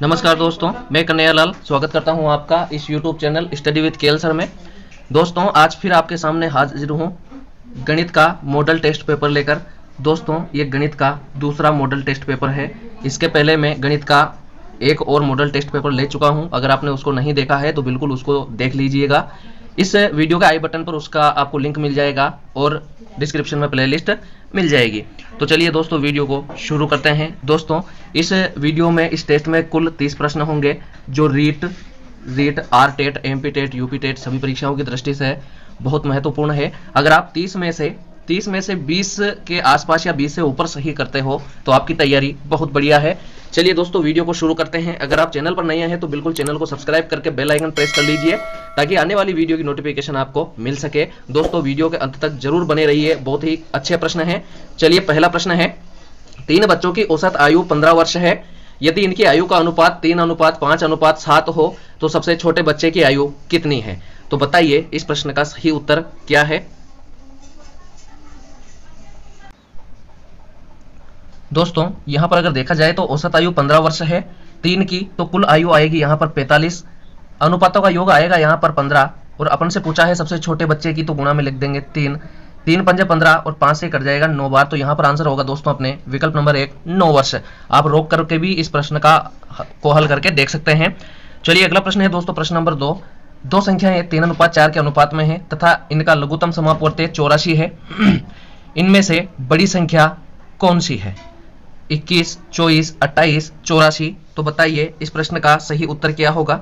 नमस्कार दोस्तों, मैं कन्हैया लाल स्वागत करता हूं आपका इस YouTube channel study with KL sir में। दोस्तों, आज फिर आपके सामने हाजिर हूं गणित का मॉडल टेस्ट पेपर लेकर। दोस्तों, ये गणित का दूसरा मॉडल टेस्ट पेपर है। इसके पहले मैं गणित का एक और मॉडल टेस्ट पेपर ले चुका हूं। अगर आपने उसको नहीं देखा है तो बिल्कुल उसको देख लीजिएगा। इस वीडियो के आई बटन पर उसका आपको लिंक मिल जाएगा और डिस्क्रिप्शन में प्लेलिस्ट मिल जाएगी। तो चलिए दोस्तों, वीडियो को शुरू करते हैं। दोस्तों, इस वीडियो में इस टेस्ट में कुल 30 प्रश्न होंगे जो REET R TET MP TET UP TET सभी परीक्षाओं की दृष्टि से बहुत महत्वपूर्ण है। अगर आप 30 में से 20 के आसपास या 20 से ऊपर सही करते हो तो आपकी तैयारी बहुत बढ़िया है। चलिए दोस्तों, वीडियो को शुरू करते हैं। अगर आप चैनल पर नए हैं तो बिल्कुल चैनल को सब्सक्राइब करके बेल आइकन प्रेस कर लीजिए ताकि आने वाली वीडियो की नोटिफिकेशन आपको मिल सके। दोस्तों, वीडियो के अंत तक जरूर बने रहिए, बहुत ही अच्छे प्रश्न हैं। चलिए, पहला प्रश्न है, 3 बच्चों की औसत आयु 15 वर्ष है। यदि इनकी आयु का अनुपात 3:5:7 हो तो सबसे छोटे बच्चे की आयु कितनी है? तो बताइए इस प्रश्न का सही उत्तर क्या है। दोस्तों, यहां पर अगर देखा जाए तो औसत आयु 15 वर्ष है 3 की, तो कुल आयु आएगी यहां पर 45, अनुपातों का योग आएगा यहां पर 15, और अपन से पूछा है सबसे छोटे बच्चे की, तो गुणा में लिख देंगे 3 पंजे 15 और 5 से कट जाएगा 9 बार। तो यहां पर आंसर होगा दोस्तों अपने विकल्प नंबर 1 9 वर्ष। आप रोक करके भी इस प्रश्न को हल करके देख सकते हैं। चलिए, अगला प्रश्न है दोस्तों, प्रश्न नंबर 2। दो संख्याएं 3:4 के अनुपात में है तथा इनका लघुत्तम समापवर्ती 84 है। इनमें से बड़ी संख्या कौन सी है? 21, 24, 28, 84। तो बताइए इस प्रश्न का सही उत्तर क्या होगा।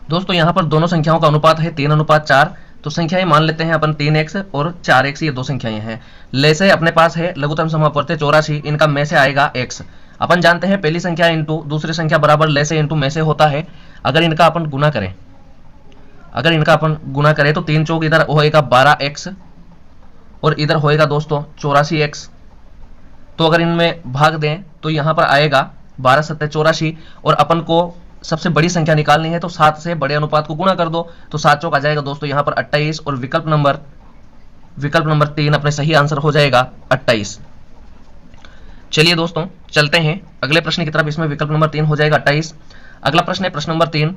दोस्तों, यहां पर दोनों संख्याओं का अनुपात है 3:4। तो संख्याएं मान लेते हैं अपन 3x और 4x, ये दो संख्याएं हैं। ले से अपने पास है लघुत्तम समापवर्ती 84, इनका में से आएगा x। अपन जानते हैं पहली संख्या इंटू दूसरी संख्या बराबर ले से इंटू में से होता है। अगर इनका अपन गुना करें तो 3 चौक इधर होएगा 12x और इधर होएगा दोस्तों 84x। तो अगर इनमें भाग दें तो यहां पर आएगा 12 7 84, और अपन को सबसे बड़ी संख्या निकालनी है तो 7 से बड़े अनुपात को गुणा कर दो तो 7 चौक आ जाएगा दोस्तों यहां पर 28, और विकल्प नंबर 3 अपने सही आंसर हो जाएगा 28। चलिए दोस्तों, चलते हैं अगले प्रश्न की तरफ। इसमें विकल्प नंबर 3 हो जाएगा 28। अगला प्रश्न है प्रश्न नंबर 3।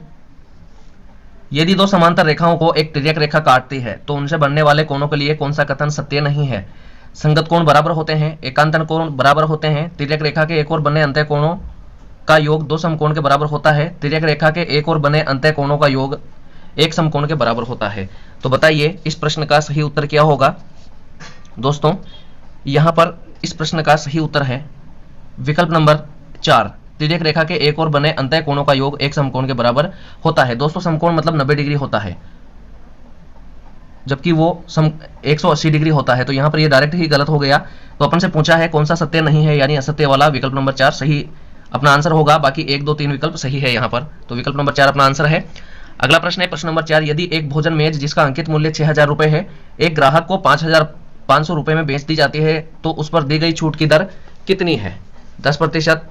यदि दो समांतर रेखाओं को एक तिर्यक रेखा काटती है तो उनसे बनने वाले कोणों के लिए कौन सा कथन सत्य नहीं है? संगत कोण बराबर होते हैं, एकांतर कोण बराबर होते हैं, तिर्यक रेखा के एक और बने अंत्य कोणों का योग 2 समकोण के बराबर होता है, तिर्यक रेखा के एक और बने अंत्य कोणों का योग 1 समकोण के बराबर होता है। तो बताइए इस प्रश्न का सही उत्तर क्या होगा। दोस्तों, यहां पर इस प्रश्न का सही उत्तर है विकल्प नंबर 4, तिर्यक रेखा के एक और बने अंत्य कोणों का योग 1 समकोण के बराबर होता है। दोस्तों, समकोण मतलब 90 डिग्री होता है, जबकि वो 180 डिग्री होता है। तो यहां पर ये डायरेक्ट ही गलत हो गया। तो अपन से पूछा है कौन सा सत्य नहीं है, यानी असत्य वाला विकल्प नंबर 4 सही अपना आंसर होगा। बाकी 1 2 3 विकल्प सही है यहाँ पर, तो विकल्प नंबर 4 अपना आंसर है। अगला प्रश्न है प्रश्न नंबर 4। यदि एक भोजन मेज जिसका अंकित मूल्य 6000 रुपए है एक ग्राहक को 5500 रुपए में बेच दी जाती है तो उस पर दी गई छूट की दर कितनी है? 10%,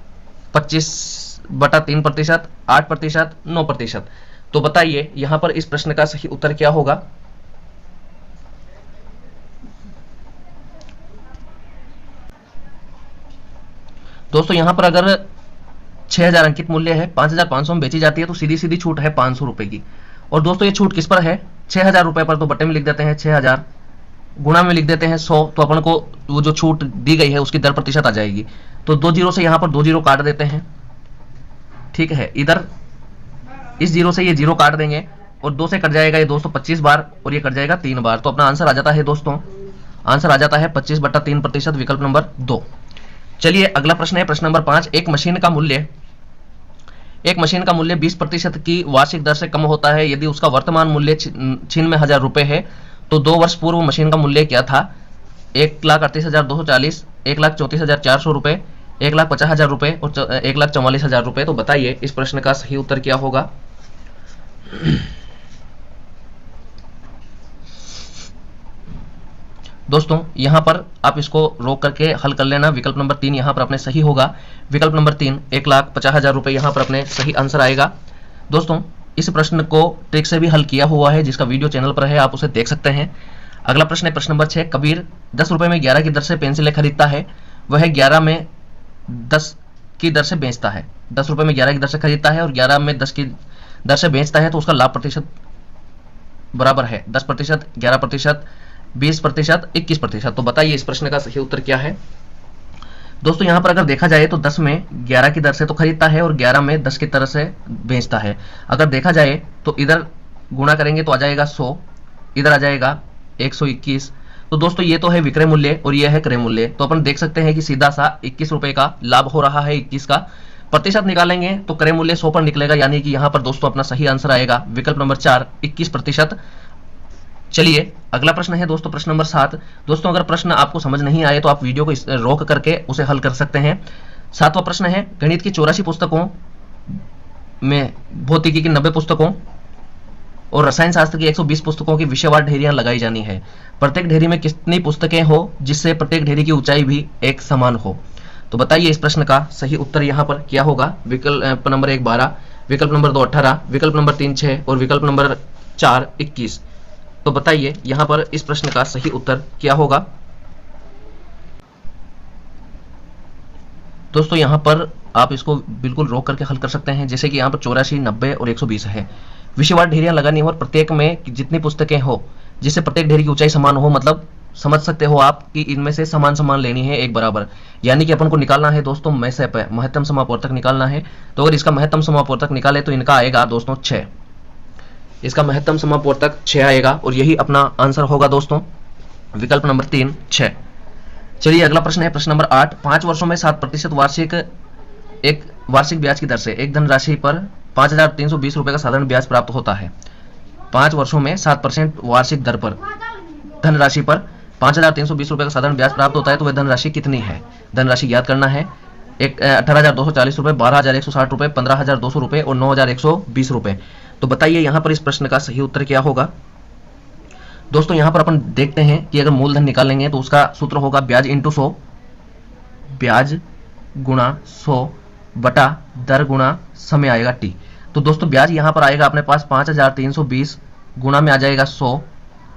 25/3%, 8%, 9%। तो बताइए यहां पर इस प्रश्न का सही उत्तर क्या होगा। दोस्तों, यहां पर अगर 6000 अंकित मूल्य है, 5500 में बेची जाती है तो सीधी सीधी छूट है 500 रुपए की। और दोस्तों, ये छूट किस पर है? 6000 रुपए पर। तो बटे में लिख देते हैं 6000, गुणा में लिख देते हैं 100, तो अपन को वो जो छूट दी गई है उसकी दर प्रतिशत आ जाएगी। तो 2 जीरो से यहां पर 2 जीरो काट देते हैं, ठीक है। इधर इस जीरो से ये जीरो काट देंगे और 2 से कट जाएगा ये दोस्तों 25 बार और ये कट जाएगा 3 बार। तो अपना आंसर आ जाता है दोस्तों, आंसर आ जाता है 25/3%, विकल्प नंबर 2। चलिए, अगला प्रश्न है प्रश्न नंबर 5। एक मशीन का मूल्य 20% की वार्षिक दर से कम होता है यदि उसका वर्तमान मूल्य 96,000 रुपए है। तो 2 वर्ष पूर्व मशीन का मूल्य क्या था? 1,38,240, 1,34,400 रुपए, 1,50,000 रुपए और 1,44,000 रुपए। तो बताइए इस प्रश्न का सही उत्तर क्या होगा। दोस्तों, यहां पर आप इसको रोक करके हल कर लेना। विकल्प नंबर 3 यहां पर अपने सही होगा। विकल्प नंबर 3 1,50,000 रुपए यहां पर अपने सही आंसर आएगा। दोस्तों, इस प्रश्न को ट्रिक से भी हल किया हुआ है जिसका वीडियो चैनल पर है, आप उसे देख सकते हैं। अगला प्रश्न है प्रश्न नंबर 6। कबीर 10 रुपए में 11 की दर से पेंसिलें खरीदता है। वह 11 में 10 की दर से बेचता है, 10 रुपये में 11 की दर से खरीदता है और 11 में 10 की दर से बेचता है, तो उसका लाभ प्रतिशत बराबर है 10%, 11%, 20%, 21%। तो बताइए इस प्रश्न का सही उत्तर क्या है। दोस्तों यहाँ पर अगर देखा जाए तो 10 में 11 की दर से तो खरीदता है और 11 में 10 की दर से बेचता है। अगर देखा जाए तो इधर गुणा करेंगे तो आ जाएगा 100, इधर आ जाएगा 121। तो दोस्तों ये तो है विक्रय मूल्य और ये है क्रय मूल्य। तो अपन देख सकते हैं कि सीधा सा 21 रुपए का लाभ हो रहा है। 21 का प्रतिशत निकालेंगे तो क्रय मूल्य 100 पर निकलेगा, यानी कि यहाँ पर दोस्तों अपना सही आंसर आएगा विकल्प नंबर 4, 21%। चलिए अगला प्रश्न है दोस्तों, प्रश्न नंबर 7। दोस्तों अगर प्रश्न आपको समझ नहीं आए तो आप वीडियो को रोक करके उसे हल कर सकते हैं। 7वां प्रश्न है, गणित की 84 पुस्तकों में भौतिकी की 90 पुस्तकों और रसायन शास्त्र की 120 पुस्तकों की विषयवार ढेरियां लगाई जानी है। प्रत्येक ढेरी में कितनी पुस्तकें हो जिससे प्रत्येक ढेरी की ऊंचाई भी एक समान हो। तो बताइए इस प्रश्न का सही उत्तर यहाँ पर क्या होगा। विकल्प नंबर 1 12, विकल्प नंबर 2 18, विकल्प नंबर 3 6 और विकल्प नंबर 4 21। तो बताइए यहाँ पर इस प्रश्न का सही उत्तर क्या होगा। दोस्तों यहाँ पर आप इसको बिल्कुल रोक करके हल कर सकते हैं। जैसे कि यहाँ पर 84, 90 और 120 है। विषयवार ढेरियां लगानी हो और प्रत्येक में जितनी पुस्तकें हो जिससे प्रत्येक ढेरी की ऊंचाई समान हो, मतलब समझ सकते हो आप कि इनमें से समान समान लेनी है एक बराबर, यानी कि अपन को निकालना है दोस्तों मैसेप है, महत्तम समापवर्तक निकालना है। तो अगर इसका महत्तम समापवर्तक निकाले तो इनका आएगा दोस्तों 6, इसका महत्तम समापवर्तक 6 आएगा और यही अपना आंसर होगा दोस्तों विकल्प नंबर 3 6। चलिए अगला प्रश्न है प्रश्न नंबर 8। 5 वर्षों में 7% वार्षिक ब्याज की दर से एक धनराशि पर 5,320 रुपए का साधारण ब्याज प्राप्त होता है। 5 वर्षों में 7% वार्षिक दर पर धनराशि पर 5,320 रुपए का साधारण ब्याज प्राप्त होता है, तो वह धनराशि कितनी है। धनराशि याद करना है। 18,240 रुपए, 12,160 रुपए, 15,200 रुपए और 9,120 रुपए। तो बताइए यहाँ पर इस प्रश्न का सही उत्तर क्या होगा। दोस्तों यहाँ पर अपन देखते हैं कि अगर मूलधन निकालेंगे तो उसका सूत्र होगा ब्याज इंटू 100, ब्याज गुणा 100 बटा दर गुणा समय आएगा टी। तो दोस्तों ब्याज यहाँ पर आएगा अपने पास 5,320 गुणा में आ जाएगा 100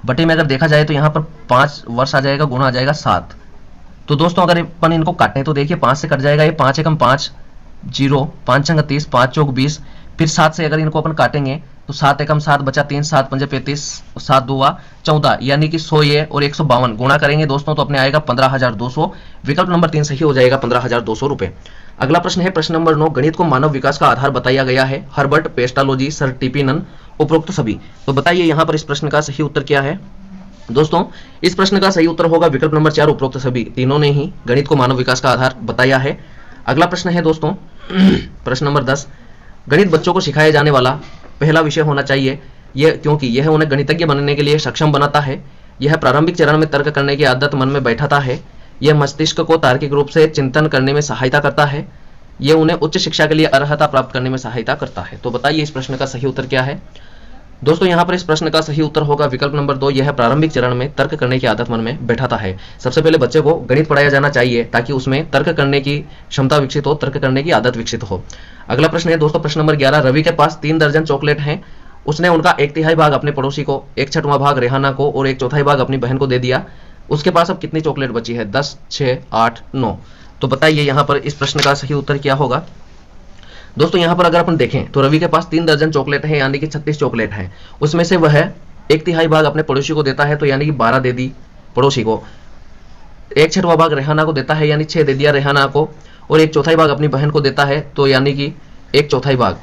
बटे में अगर देखा जाए तो यहाँ पर 5 वर्ष आ जाएगा, गुणा आ जाएगा 7। तो दोस्तों अगर अपन इनको काटें तो देखिए 5 से कट जाएगा ये, 5 एकम 5 0, 5 छंग 30, 5 चौक 20, फिर 7 से अगर इनको अपन काटेंगे तो 7 एकम 7 बचा 3, 7 पंजे 35, 7 दूआ 14, यानी कि 100 ये और 152 गुणा करेंगे दोस्तों तो अपने आएगा 15,200। विकल्प नंबर 3 सही हो जाएगा 15,200 रुपए। अगला प्रश्न है प्रश्न नंबर 9। गणित को मानव विकास का आधार बताया गया है। हर्बर्ट, पेस्टालोजी, सर टिपिनन, उपरोक्त सभी। तो बताइए यहाँ पर इस प्रश्न का सही उत्तर क्या है। दोस्तों इस प्रश्न का सही उत्तर होगा विकल्प नंबर 4 उपरोक्त सभी। तीनों ने ही गणित को मानव विकास का आधार बताया है। अगला प्रश्न है दोस्तों प्रश्न नंबर 10। गणित बच्चों को सिखाया जाने वाला पहला विषय होना चाहिए, यह क्योंकि यह उन्हें गणितज्ञ बनने के लिए सक्षम बनाता है। यह प्रारंभिक चरण में तर्क करने की आदत मन में बैठाता है। यह मस्तिष्क को तार्किक रूप से चिंतन करने में सहायता करता है। यह उन्हें उच्च शिक्षा के लिए अर्हता प्राप्त करने में सहायता करता है। तो बताइए इस प्रश्न का सही उत्तर क्या है। दोस्तों यहाँ पर इस प्रश्न का सही उत्तर होगा विकल्प नंबर 2। यह प्रारंभिक चरण में तर्क करने की आदत मन में बैठाता है। सबसे पहले बच्चे को गणित पढ़ाया जाना चाहिए ताकि उसमें तर्क करने की क्षमता विकसित हो, तर्क करने की आदत विकसित हो। अगला प्रश्न है दोस्तों प्रश्न नंबर 11। रवि के पास 3 दर्जन चॉकलेट हैं। उसने उनका 1/3 भाग अपने पड़ोसी को, 1/6वां भाग रेहाना को और 1/4 भाग अपनी बहन को दे दिया। उसके पास अब कितनी चॉकलेट बची है। 10, 6, 8, 9। तो बताइए यहाँ पर इस प्रश्न का सही उत्तर क्या होगा। दोस्तों यहाँ पर अगर अपन देखें तो रवि के पास 3 दर्जन चॉकलेट है, यानी कि 36 चॉकलेट है। उसमें से वह 1/3 भाग अपने पड़ोसी को देता है, तो यानी कि 12 दे दी पड़ोसी को। 1/6वां भाग रेहाना को देता है, यानी 6 दे दिया रेहाना को। और 1/4 भाग अपनी बहन को देता है, तो यानी कि 1/4 भाग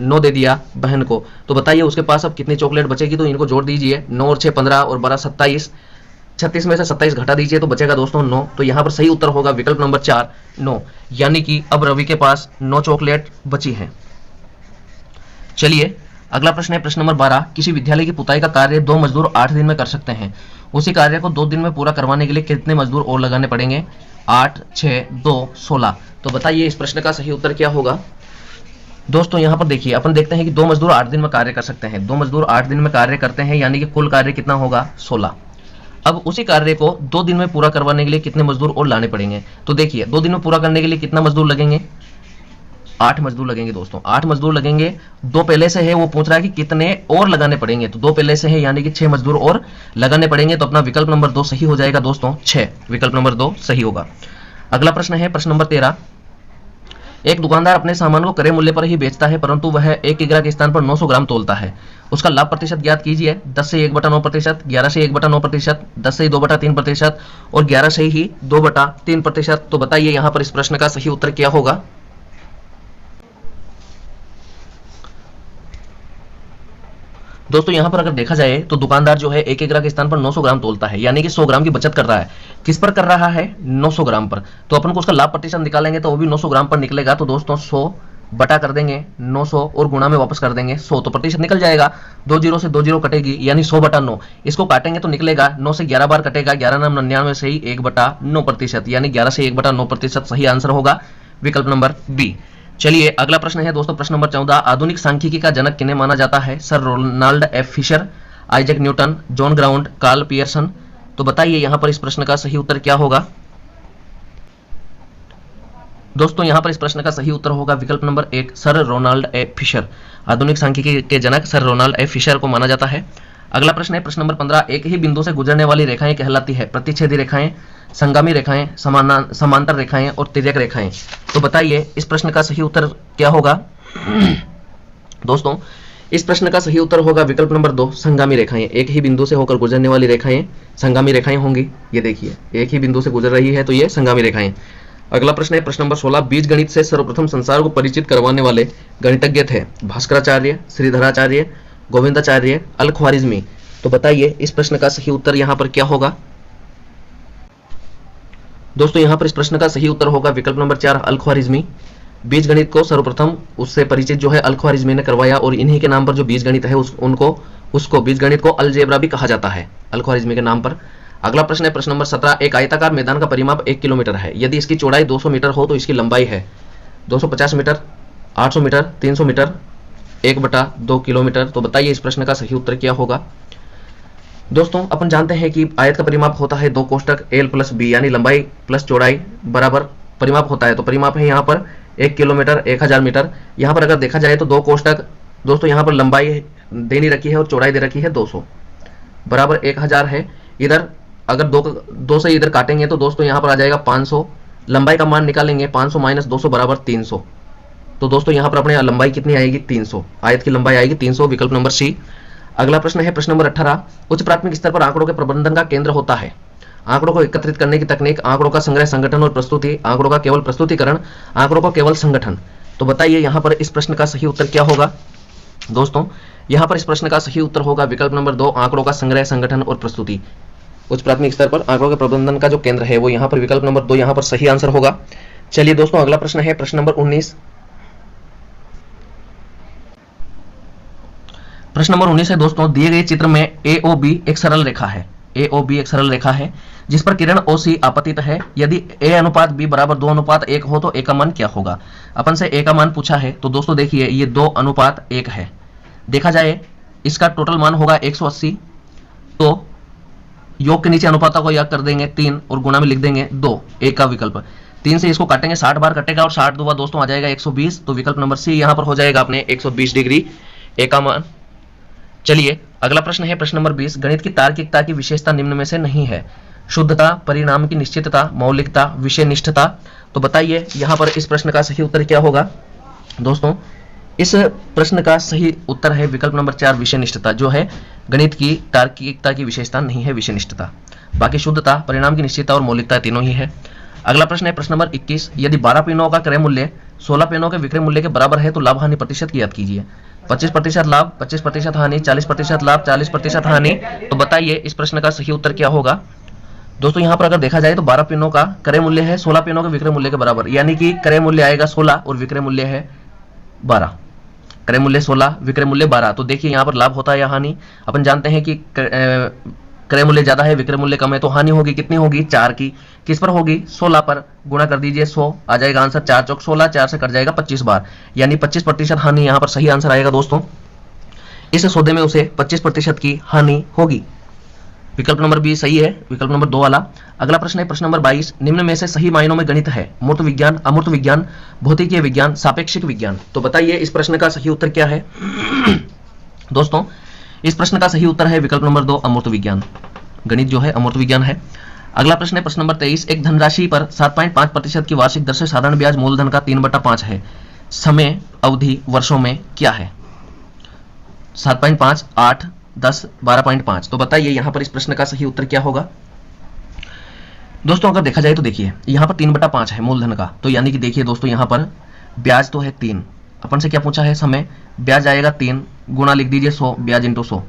9 दे दिया बहन को। तो बताइए उसके पास अब कितनी चॉकलेट बचेगी। तो इनको जोड़ दीजिए, 9 और 6 15 और 12 27। 36 में से 27 घटा दीजिए तो बचेगा दोस्तों 9। तो यहाँ पर सही उत्तर होगा विकल्प नंबर 4 9, यानी कि अब रवि के पास 9 चॉकलेट बची हैं। चलिए अगला प्रश्न है प्रश्न नंबर 12। किसी विद्यालय की पुताई का कार्य 2 मजदूर 8 दिन में कर सकते हैं। उसी कार्य को 2 दिन में पूरा करवाने के लिए कितने मजदूर और लगाने पड़ेंगे। 8, 6, 2, 16। तो बताइए इस प्रश्न का सही उत्तर क्या होगा। दोस्तों यहाँ पर देखिए अपन देखते हैं कि 2 मजदूर 8 दिन में कार्य कर सकते हैं। 2 मजदूर 8 दिन में कार्य करते हैं, यानी कि कुल कार्य कितना होगा 16। अब उसी कार्य को 2 दिन में पूरा करवाने के लिए कितने मजदूर और लाने पड़ेंगे। तो देखिए 2 दिन में पूरा करने के लिए कितना मजदूर लगेंगे। 8 मजदूर लगेंगे दोस्तों, 8 मजदूर लगेंगे। 2 पहले से है, वो पूछ रहा है कि कितने और लगाने पड़ेंगे। तो 2 पहले से है, यानी कि 6 मजदूर और लगाने पड़ेंगे। तो अपना विकल्प नंबर 2 सही हो जाएगा दोस्तों, 6। विकल्प नंबर 2 सही होगा। अगला प्रश्न है प्रश्न नंबर 13। एक दुकानदार अपने सामान को क्रय मूल्य पर ही बेचता है, परंतु वह 1 किग्रा के स्थान पर 900 ग्राम तोलता है। उसका लाभ प्रतिशत ज्ञात कीजिए। 10 से 1/9%, 11 से 1/9%, 10 से 2/3% और 11 से ही 2/3%। तो बताइए यहाँ पर इस प्रश्न का सही उत्तर क्या होगा। दोस्तों यहाँ पर अगर देखा जाए तो दुकानदार जो है 1 किग्रा के स्थान पर 900 ग्राम तोलता है, यानी कि 100 ग्राम की बचत कर रहा है। किस पर कर रहा है? 900 ग्राम पर। तो अपन को उसका लाभ प्रतिशत निकालेंगे तो वो भी 900 ग्राम पर निकलेगा। तो दोस्तों 100 बटा कर देंगे 900 और गुणा में वापस कर देंगे 100, तो प्रतिशत निकल जाएगा। 2 जीरो से 2 जीरो कटेगी, यानी 100/9। इसको काटेंगे तो निकलेगा 9 से 11 बार कटेगा, 11 9 99 से ही 1/9%, यानी 11 से 1/9% सही आंसर होगा विकल्प नंबर बी। चलिए अगला प्रश्न है दोस्तों, प्रश्न नंबर 14। आधुनिक सांख्यिकी का जनक किन्हें माना जाता है? Sir Ronald F Fisher, Isaac Newton, John Graunt, Karl Pearson. तो बताइए यहाँ पर इस प्रश्न का सही उत्तर क्या होगा। दोस्तों यहाँ पर इस प्रश्न का सही उत्तर होगा विकल्प number 1, sir Ronald F Fisher. आधुनिक सांख्यिकी के जनक सर रोनाल्ड एफ फिशर को माना जाता है। अगला प्रश्न है प्रश्न नंबर 15। एक ही बिंदु से गुजरने वाली रेखाएं कहलाती है प्रतिच्छेदी रेखाएं, संगामी रेखाएं, समांतर रेखाएं और तिर्यक रेखाएं। तो बताइए इस प्रश्न का सही उत्तर क्या होगा। दोस्तों इस प्रश्न का सही उत्तर होगा विकल्प नंबर 2, संगामी रेखाएं। एक ही बिंदु से होकर गुजरने वाली रेखाएं संगामी रेखाएं होंगी। ये देखिए एक ही बिंदु से गुजर रही है तो ये संगामी रेखाएं। अगला प्रश्न है प्रश्न नंबर 16। बीज गणित से सर्वप्रथम संसार को परिचित करवाने वाले गणितज्ञ थे भास्कराचार्य, श्रीधराचार्य, गोविंदाचार्य, अल-ख्वारिज़मी। तो बताइए इस प्रश्न का सही उत्तर यहाँ पर क्या होगा। दोस्तों यहाँ पर इस प्रश्न का सही उत्तर होगा विकल्प नंबर 4, अल-ख्वारिज़मी। बीज गणित को सर्वप्रथम उससे परिचित जो है अल-ख्वारिज़मी ने करवाया और इन्हीं के नाम पर जो बीज गणित है उसको बीज गणित को अलजेब्रा भी कहा जाता है अल-ख्वारिज़मी के नाम पर। अगला प्रश्न है प्रश्न नंबर 17। एक आयताकार मैदान का परिमाप 1 किलोमीटर है। यदि इसकी चौड़ाई 200 मीटर हो तो इसकी लंबाई है 250 मीटर, 800 मीटर, 300 मीटर, 1/2 किलोमीटर। तो बताइए इस प्रश्न का सही उत्तर क्या होगा। दोस्तों अपन जानते हैं कि आयत का परिमाप होता है 2 कोष्टक L + B, यानी लंबाई प्लस चौड़ाई बराबर परिमाप होता है। तो परिमाप है यहाँ पर 1 किलोमीटर 1000 मीटर। यहाँ पर अगर देखा जाए तो 2 कोष्टक, दोस्तों यहाँ पर लंबाई दे नहीं रखी है और चौड़ाई दे रखी है 200 बराबर 1000 है। इधर अगर 2 से इधर काटेंगे तो दोस्तों यहाँ पर आ जाएगा 500। लंबाई का मान निकालेंगे 500 - 200 बराबर 300। तो दोस्तों यहाँ पर अपने लंबाई कितनी आएगी 300, आयत की लंबाई आएगी 300, विकल्प नंबर सी। अगला प्रश्न है प्रश्न नंबर 18। उच्च प्राथमिक स्तर पर आंकड़ों के प्रबंधन का केंद्र होता है। आंकड़ों को एकत्रित करने की तकनीक, आंकड़ों का संग्रह, संगठन और प्रस्तुति, आंकड़ों का केवल प्रस्तुतिकरण, आंकड़ों का केवल संगठन। तो बताइए यहाँ पर इस प्रश्न का सही उत्तर क्या होगा। दोस्तों यहाँ पर इस प्रश्न का सही उत्तर होगा विकल्प नंबर 2, आंकड़ों का संग्रह, संगठन और प्रस्तुति। उच्च प्राथमिक स्तर पर आंकड़ों के प्रबंधन का जो केंद्र है वो यहाँ पर विकल्प नंबर 2 यहाँ पर सही आंसर होगा। चलिए दोस्तों अगला प्रश्न है प्रश्न नंबर 19। प्रश्न नंबर 19 है दोस्तों, दिए गए चित्र में AOB एक सरल रेखा है। AOB एक सरल रेखा है जिस पर किरण OC आपतित है। यदि A/B बराबर 2:1 हो तो A का मान क्या होगा। अपन से A का मान पूछा है तो दोस्तों देखिए ये 2:1 है। देखा जाए इसका टोटल मान होगा 180। तो योग के नीचे अनुपातों को याद कर देंगे 3 और गुणा में लिख देंगे 2, A का विकल्प। 3 से इसको काटेंगे 60 बार कटेगा और 60 दूना दोस्तों आ जाएगा 120। तो विकल्प नंबर सी यहाँ पर हो जाएगा अपने 120 डिग्री A का मान। चलिए अगला प्रश्न है प्रश्न नंबर 20। गणित की तार्किकता की विशेषता निम्न में से नहीं है। शुद्धता, परिणाम की निश्चितता, मौलिकता, विषयनिष्ठता। तो बताइए यहाँ पर इस प्रश्न का सही उत्तर क्या होगा। दोस्तों इस प्रश्न का सही उत्तर है विकल्प नंबर 4, विषयनिष्ठता। जो है गणित की तार्किकता की विशेषता नहीं है विषयनिष्ठता। बाकी शुद्धता, परिणाम की निश्चितता और मौलिकता तीनों ही है। अगला प्रश्न है प्रश्न नंबर 21। यदि 12 पेनों का क्रय मूल्य 16 पेनों के विक्रय मूल्य के बराबर है तो लाभ हानि प्रतिशत की याद कीजिए। 25% लाभ, 25% हानि, 40% लाभ, 40% हानि। तो बताइए इस प्रश्न का सही उत्तर क्या होगा। दोस्तों यहाँ पर अगर देखा जाए तो 12 पेनों का क्रय मूल्य है 16 पेनों के विक्रय मूल्य के बराबर, यानी कि क्रय मूल्य आएगा 16 और विक्रय मूल्य है 12। क्रय मूल्य 16, विक्रय मूल्य 12। तो देखिए यहाँ पर लाभ होता है या हानि। अपन जानते हैं कि क्रय मूल्य ज्यादा है विक्रय मूल्य कम है, तो हानि होगी कितनी होगी 4 की। किस पर होगी 16 पर। गुणा कर दीजिए 100, आ जाएगा आंसर 4 चौक 16, 4 से कट जाएगा 25 बार, यानी 25% हानि यहाँ पर सही आंसर आएगा। दोस्तों इस सौदे में उसे 25% की हानि होगी। विकल्प नंबर बी सही है, विकल्प नंबर 2 वाला। अगला प्रश्न है प्रश्न नंबर 22। निम्न में से सही मायनों में गणित है। मूर्त विज्ञान, अमूर्त विज्ञान, भौतिकीय विज्ञान, सापेक्षिक विज्ञान। तो बताइए इस प्रश्न का सही उत्तर क्या है। दोस्तों इस प्रश्न का सही उत्तर है विकल्प नंबर 2, अमूर्त विज्ञान। गणित जो है अमूर्त विज्ञान है। अगला प्रश्न है प्रश्न नंबर 23, एक धनराशि पर 7.5% की वार्षिक दर से साधारण ब्याज मूलधन का 3/5 है, समय अवधि वर्षों में क्या है? 7.5, 8, 10, 12.5। तो बताइए यहाँ पर इस प्रश्न का सही उत्तर क्या होगा? दोस्तों अगर देखा जाए तो देखिए यहाँ पर 3/5 है मूलधन का, तो यानी कि देखिए दोस्तों यहाँ पर ब्याज तो है 3, अपन से क्या पूछा है समय, ब्याज आएगा 3 गुणा लिख दीजिए 100 ब्याज इंटू 100,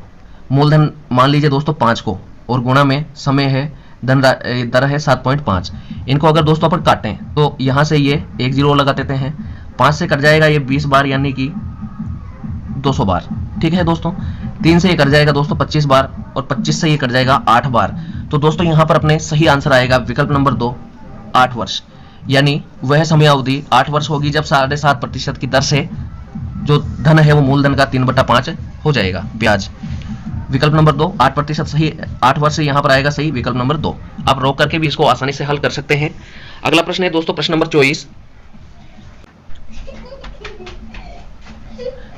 मूलधन मान लीजिए दोस्तों 5 को, और गुणा में समय है दर है 7.5। इनको अगर दोस्तों अपन काटें तो यहाँ से ये एक जीरो लगा देते हैं, 5 से कट जाएगा ये 20 बार यानी कि 200 बार, ठीक है दोस्तों। 3 से ये कट जाएगा दोस्तों 25 बार, और 25 से ये कट जाएगा 8 बार। तो दोस्तों यहाँ पर अपने सही आंसर आएगा विकल्प नंबर 2, 8 वर्ष, यानी वह समय अवधि 8 वर्ष होगी जब 7.5% की दर से जो धन है वो मूलधन का 3/5 हो जाएगा ब्याज। विकल्प नंबर 2 8% सही, 8 वर्ष से यहाँ पर आएगा सही विकल्प नंबर 2। आप रोक करके भी इसको आसानी से हल कर सकते हैं। अगला प्रश्न है दोस्तों प्रश्न नंबर 24,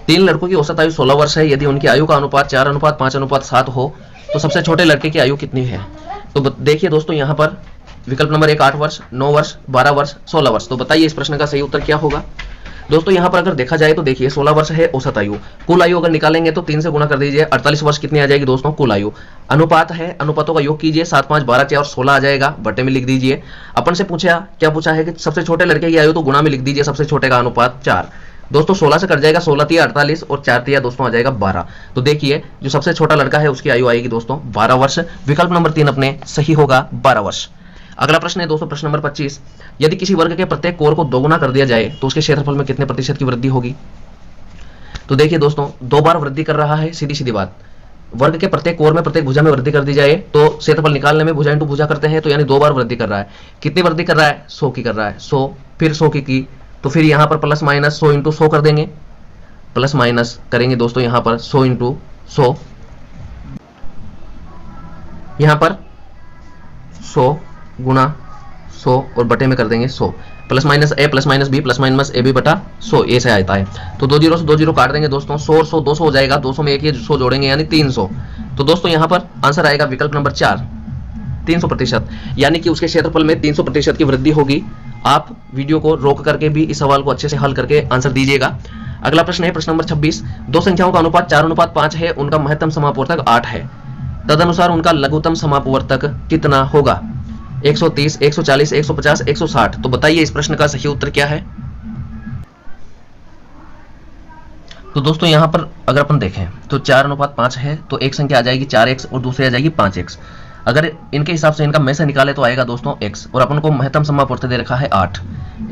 3 लड़कों की औसत आयु 16 वर्ष है, यदि उनकी आयु का अनुपात 4:5:7 हो तो सबसे छोटे लड़के की आयु कितनी है? तो देखिए दोस्तों यहाँ पर विकल्प नंबर 1 8 वर्ष, 9 वर्ष, 12 वर्ष, 16 वर्ष। तो बताइए इस प्रश्न का सही उत्तर क्या होगा? दोस्तों यहाँ पर अगर देखा जाए तो देखिए 16 वर्ष है औसत आयु, कुल आयु अगर निकालेंगे तो 3 से गुणा कर दीजिए, 48 वर्ष कितनी आ जाएगी दोस्तों कुल आयु। अनुपात है, अनुपातों का योग कीजिए, 7, 5, 12, 4 और 16 आ जाएगा, बटे में लिख दीजिए। अपन से क्या पूछा है कि सबसे छोटे लड़के की आयु, तो गुणा में लिख दीजिए सबसे छोटे का अनुपात 4। दोस्तों 16 से कट जाएगा 16 तिया 48 और 4 तिया दोस्तों आ जाएगा 12। तो देखिए जो सबसे छोटा लड़का है उसकी आयु आएगी दोस्तों 12 वर्ष। विकल्प नंबर 3 अपने सही होगा 12 वर्ष। अगला प्रश्न है दोस्तों प्रश्न नंबर 25, यदि किसी वर्ग के प्रत्येक कोर को दोगुना कर दिया जाए तो उसके क्षेत्रफल में कितने प्रतिशत की वृद्धि होगी? तो देखिए दोस्तों 2 बार वृद्धि कर रहा है, सीधी सीधी बात। वर्ग के प्रत्येक कोर में प्रत्येक भुजा में वृद्धि कर दी जाए तो क्षेत्रफल निकालने में भुजा इंटू भुजा करते हैं, तो यानी 2 बार वृद्धि कर रहा है। कितनी वृद्धि कर रहा है? 100 की कर रहा है, 100 फिर 100 की, तो फिर यहाँ पर प्लस माइनस 100 इंटू 100 कर देंगे, प्लस माइनस करेंगे दोस्तों यहाँ पर 100 इंटू 100, यहाँ पर 100 गुणा 100 और बटे में कर देंगे 100, plus minus A plus minus B plus minus A B बटा 100 ऐसे आता है। तो 2 जीरो से 2 जीरो काट देंगे दोस्तों, 100 और 100 200 हो जाएगा, 200 में एक ये 100 जोड़ेंगे यानी 300। तो दोस्तों यहाँ पर आंसर आएगा विकल्प नंबर 4 300%, यानी कि उसके क्षेत्रफल में 300% की वृद्धि होगी। आप वीडियो को रोक करके भी इस सवाल को अच्छे से हल करके आंसर दीजिएगा। अगला प्रश्न है प्रश्न नंबर 26, 2 संख्याओं का अनुपात 4:5 है, उनका महत्तम समापवर्तक 8 है, तदनुसार उनका लघुत्तम समापवर्तक कितना होगा? 130, 140, 150, 160। तो बताइए इस प्रश्न का सही उत्तर क्या है? तो दोस्तों यहाँ पर अगर अपन देखें तो 4:5 है, तो एक संख्या आ जाएगी 4x और दूसरी आ जाएगी 5x। अगर इनके हिसाब से इनका में से निकाले तो आएगा दोस्तों x, और अपन को महत्तम समापवर्तक दे रखा है 8,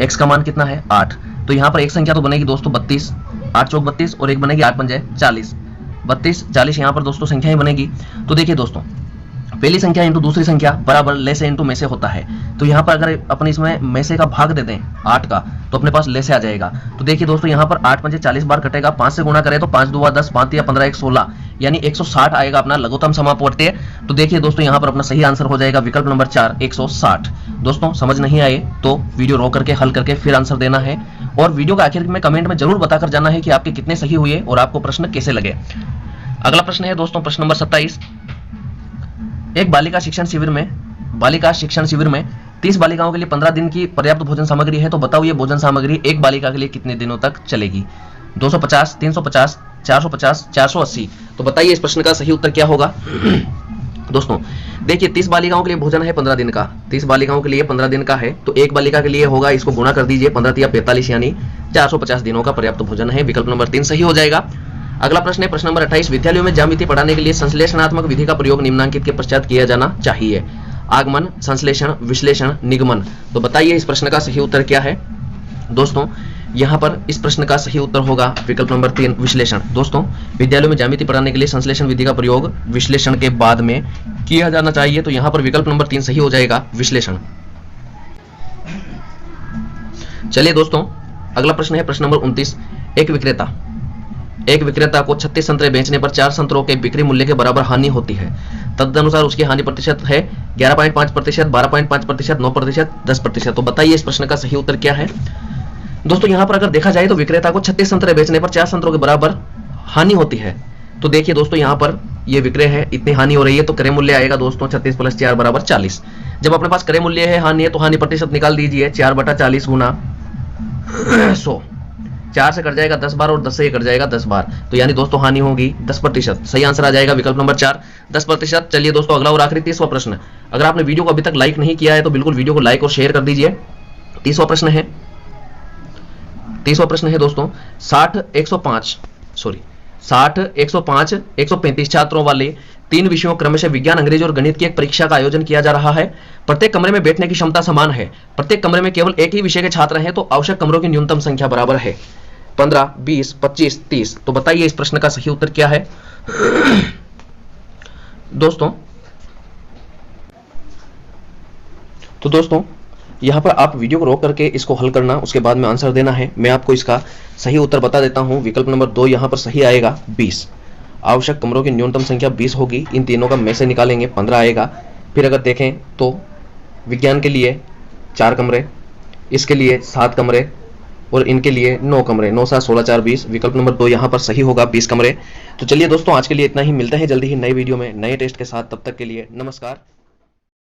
x का मान कितना है 8। तो यहाँ पर एक संख्या तो बनेगी दोस्तों 32, 8 चौक 32 और एक बनेगी 8 पंजे 40, 32 40 यहाँ पर दोस्तों संख्याएं बनेगी। तो देखिए दोस्तों पहली संख्या इंटू दूसरी संख्या बराबर ले से इंटू में से होता है, तो यहाँ पर अगर अपन इसमें में से का भाग दे दें 8 का तो अपने पास ले से आ जाएगा। तो देखिए दोस्तों यहाँ पर 8 पंजे 40 बार कटेगा, 5 से गुणा करें तो 5 दूआ 10, 5 तिया 15, 1 16, यानी 160 आएगा अपना लघुत्तम समापवर्तक। तो देखिए दोस्तों यहाँ पर अपना सही आंसर हो जाएगा विकल्प नंबर 4 160। दोस्तों समझ नहीं आए तो वीडियो रोक करके हल करके फिर आंसर देना है, और वीडियो के आखिर में कमेंट में जरूर बताकर जाना है कि आपके कितने सही हुए और आपको प्रश्न कैसे लगे। अगला प्रश्न है दोस्तों प्रश्न नंबर 27, एक बालिका शिक्षण शिविर में 30 बालिकाओं के लिए 15 दिन की पर्याप्त भोजन सामग्री है, तो बताओ ये भोजन सामग्री एक बालिका के लिए कितने दिनों तक चलेगी? 250, 350, 450, 480। तो बताइए इस प्रश्न का सही उत्तर क्या होगा? दोस्तों देखिए 30 बालिकाओं के लिए भोजन है 15 दिन का, 30 बालिकाओं के लिए 15 दिन का है, तो एक बालिका के लिए होगा, इसको गुणा कर दीजिए 15 तिया 45, यानी 450 दिनों का पर्याप्त भोजन है। विकल्प नंबर 3 सही हो जाएगा। अगला प्रश्न है प्रश्न नंबर 28, विद्यालयों में ज्यामिति पढ़ाने के लिए संश्लेषणात्मक विधि का प्रयोग निम्नांकित के पश्चात किया जाना चाहिए? आगमन, संश्लेषण, विश्लेषण, निगमन। तो बताइए इस प्रश्न का सही उत्तर क्या है? दोस्तों यहाँ पर इस प्रश्न का सही उत्तर होगा विकल्प नंबर 3 विश्लेषण। दोस्तों विद्यालयों में ज्यामिति पढ़ाने के लिए संश्लेषण विधि का प्रयोग विश्लेषण के बाद में किया जाना चाहिए, तो यहाँ पर विकल्प नंबर 3 सही हो जाएगा विश्लेषण। चलिए दोस्तों अगला प्रश्न है प्रश्न नंबर 29, एक विक्रेता को 36 संतरे बेचने पर 4 संतरों के बिक्री मूल्य के बराबर हानि होती है, तदनुसार उसकी हानि प्रतिशत है 11.5%, 12.5%, 9%, 10%। तो बताइए इस प्रश्न का सही उत्तर क्या है? दोस्तों यहाँ पर अगर देखा जाए तो विक्रेता को 36 संतरे बेचने पर 4 संतरों के बराबर हानि होती है, तो देखिए दोस्तों यहाँ पर ये विक्रय है, इतनी हानि हो रही है, तो क्रय मूल्य आएगा दोस्तों 36 + 4 = 40। जब अपने पास क्रय मूल्य है, हानि है, तो हानि प्रतिशत निकाल दीजिए। 4/40 गुना 100, 4 से कट जाएगा 10 बार और 10 से ये कट जाएगा 10 बार, तो यानी दोस्तों हानि होगी 10%। सही आंसर आ जाएगा विकल्प नंबर 4, 10%। चलिए दोस्तों, अगला और आखिरी 30वां प्रश्न। अगर आपने वीडियो को अभी तक लाइक नहीं किया है तो बिल्कुल वीडियो को लाइक और शेयर कर दीजिए। 30वां प्रश्न है दोस्तों, 60, 105, 135 छात्रों वाले 3 विषयों क्रमशः विज्ञान, अंग्रेजी और गणित की एक परीक्षा का आयोजन किया जा रहा है। प्रत्येक कमरे में बैठने की क्षमता समान है। प्रत्येक कमरे में केवल एक ही विषय के छात्र हैं, तो आवश्यक कमरों की न्यूनतम संख्या बराबर है 15, 20, 25, 30। तो बताइए इस प्रश्न का सही उत्तर क्या है। दोस्तों यहां पर आप वीडियो को रोक करके इसको हल करना, उसके बाद में आंसर देना है। मैं आपको इसका सही उत्तर बता देता हूं। विकल्प नंबर 2 यहां पर सही आएगा 20। आवश्यक कमरों की न्यूनतम संख्या 20 होगी। इन तीनों का में से निकालेंगे 15 आएगा। फिर अगर देखें तो विज्ञान के लिए 4 कमरे, इसके लिए 7 कमरे और इनके लिए 9 कमरे। 9 7 16 4 20। विकल्प नंबर 2 यहां पर सही होगा 20 कमरे। तो चलिए दोस्तों, आज के लिए इतना ही। मिलते हैं जल्दी ही नए वीडियो में नए टेस्ट के साथ। तब तक के लिए नमस्कार।